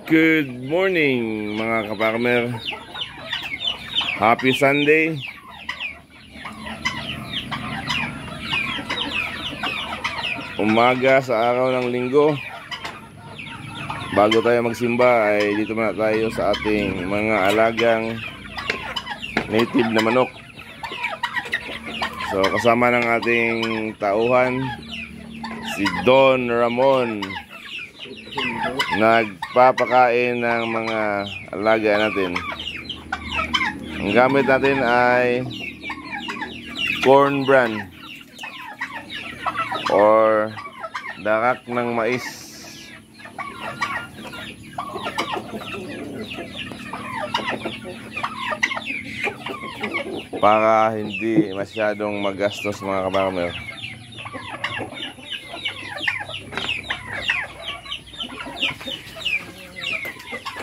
Good morning mga kaparmer. Happy Sunday. Umaga sa araw ng linggo. Bago tayo magsimba ay dito muna tayo sa ating mga alagang native na manok. So kasama ng ating tauhan si Don Ramon, nagpapakain ng mga alaga natin. Ang gamit natin ay corn bran or darak ng mais. Para hindi masyadong magastos mga kaparmer.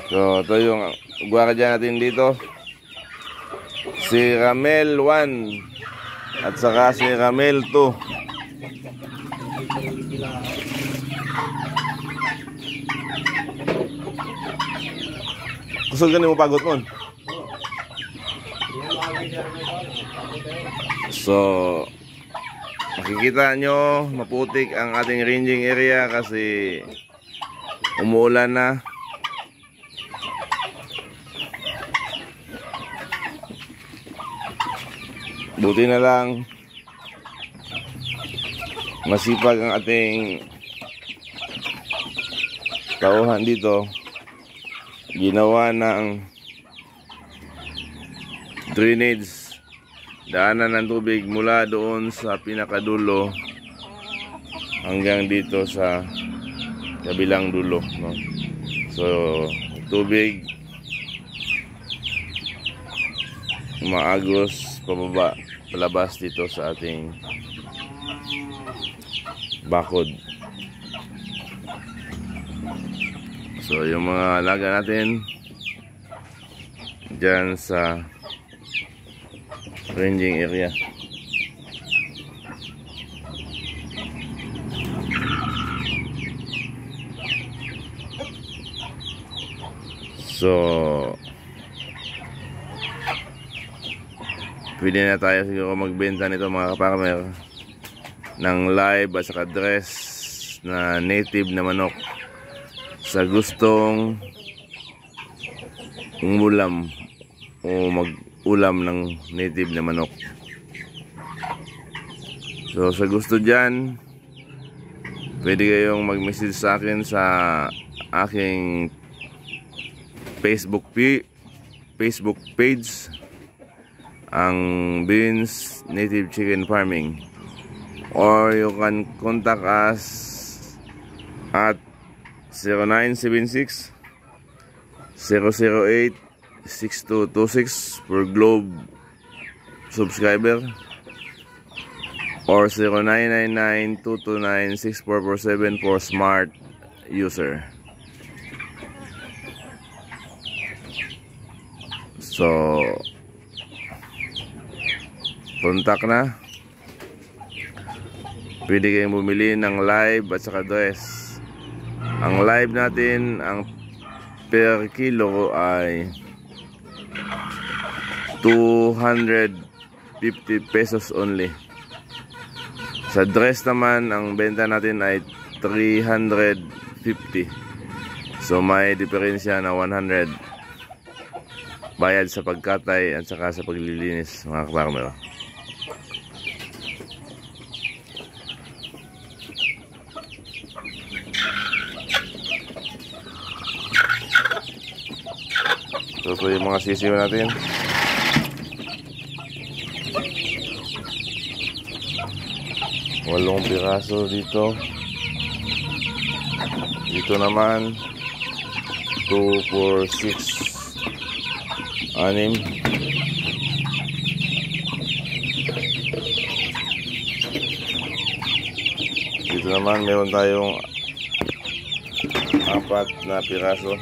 So ito yung guardia natin dito, si Ramel 1 at saka si Ramel 2. Kusog ka mo pagot mo. So makikita nyo maputik ang ating ranging area kasi umuulan na. Buti na lang masipag ang ating tauhan dito. Ginawa ng drainage, daanan ng tubig mula doon sa pinakadulo hanggang dito sa kabilang dulo, no? So tubig umaagos pababa, palabas dito sa ating bakod. So yung mga alaga natin dyan sa ranging area. So pwede na tayo siguro magbenta nito mga kaparmer ng live at saka dress na native na manok sa gustong umulam o mag-ulam ng native na manok. So sa gusto dyan, pwede kayong mag-message sa akin sa aking Facebook page, ang Beans Native Chicken Farming, or you can contact us at 0976 008 6226 for Globe subscriber, or 0999 229 6447 for Smart user. So kontak na. Pwede kayong bumili ng live at saka dress. Ang live natin, ang per kilo ay 250 pesos only. Sa dress naman, ang benta natin ay 350. So may diferensya na 100 bayad sa pagkatay at saka sa paglilinis mga kaparmer. So ito yung mga sisiw natin. Walong piraso dito. Dito naman 2, 4, 6, 6. Dito naman meron tayong 4 na piraso.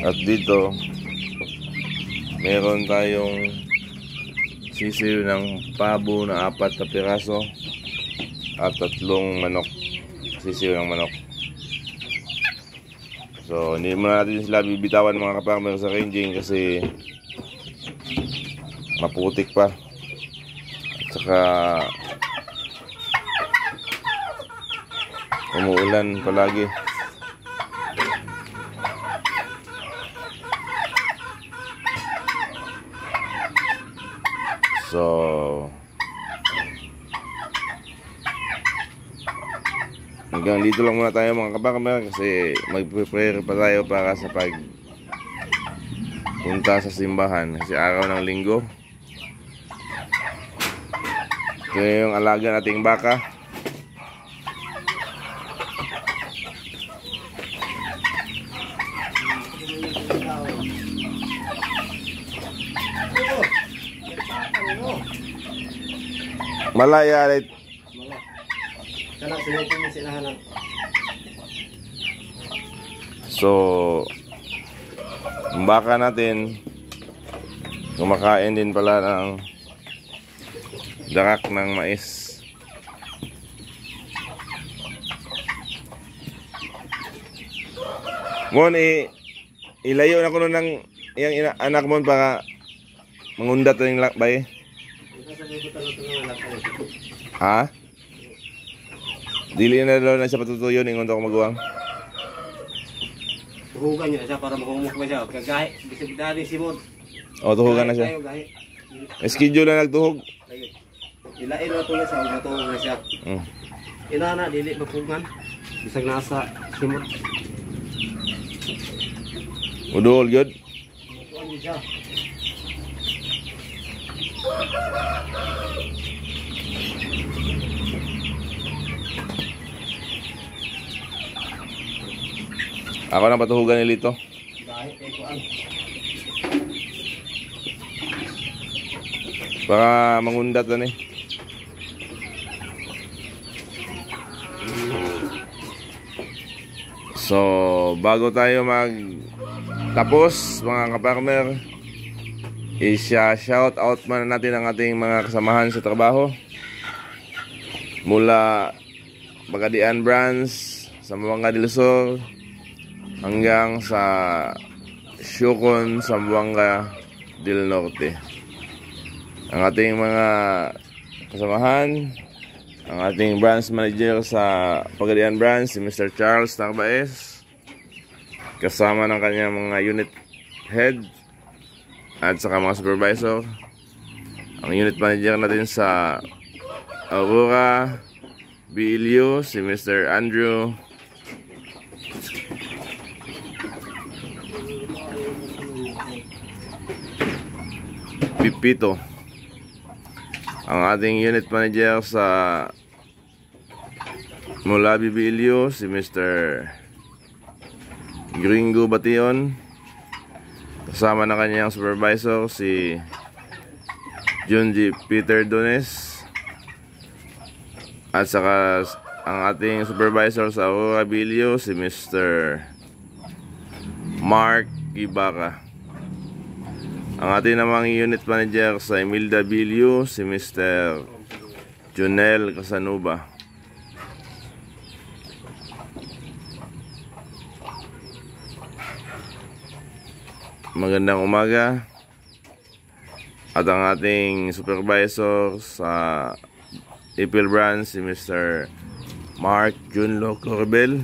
At dito meron tayong sisiw ng pabo na 4 na piraso. at 3 manok, sisiw ng manok. So hindi muna natin sila bibitawan mga kaparmer sa ranging kasi maputik pa at saka umuulan palagi. So hanggang dito lang muna tayo mga kaparmer kasi mag-prepare pa tayo para sa punta sa simbahan kasi araw ng linggo. Ito yung alaga nating baka. Malaya rin. So ang baka natin kumakain din pala ng darak ng mais. Ngon ilayo na ko ng iyang anak mo para mangundat ng lakbay. Ha? Dili na daw na siya patutuyo ningon to ko maguwang. Tuhugan niya siya para mahumok na siya. Kagahi, bisig dali si Mod. O, tuhugan na siya. Schedule na nagtuhog. Ilain na ito na siya, matuhog na siya. Ina na, dili mapugan. Bisag nasa si Mod. Uduol, good? Tuhugan niya siya. Ako na patuhugan ni Lito. Baka mangundat na eh. So, bago tayo tapos mga kaparmer, shout out man natin ang ating mga kasamahan sa trabaho. Mula Bagadian Branch, Zamboanga del Sur, hanggang sa Syukon, Zamboanga del Norte. Ang ating mga kasamahan, ang ating branch manager sa Pagadian Branch, si Mr. Charles Narvaez, kasama ng kanyang mga unit head at saka mga supervisor. Ang unit manager natin sa Aurora BLU, si Mr. Andrew Pipito. Ang ating unit manager sa mula BBLU, si Mr. Gringo Bation, kasama na kanyang supervisor si Junji Peter Dones, at saka ang ating supervisor sa Aurora BLU, si Mr. Mark Ibaka. Ang ating namang unit manager sa Emilda BLU, si Mr. Junel Casanuba. Magandang umaga. At ang ating supervisor sa Ipil Branch, si Mr. Mark Junlo Corbel,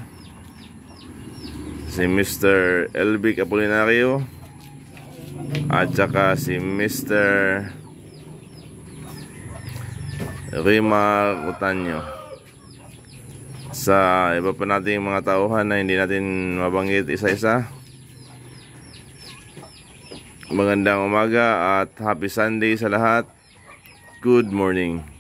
si Mr. Elvic Apolinario, at saka si Mr. Rima Utanyo. Sa iba pa nating mga tauhan na hindi natin mabanggit isa-isa, magandang umaga at happy Sunday sa lahat. Good morning.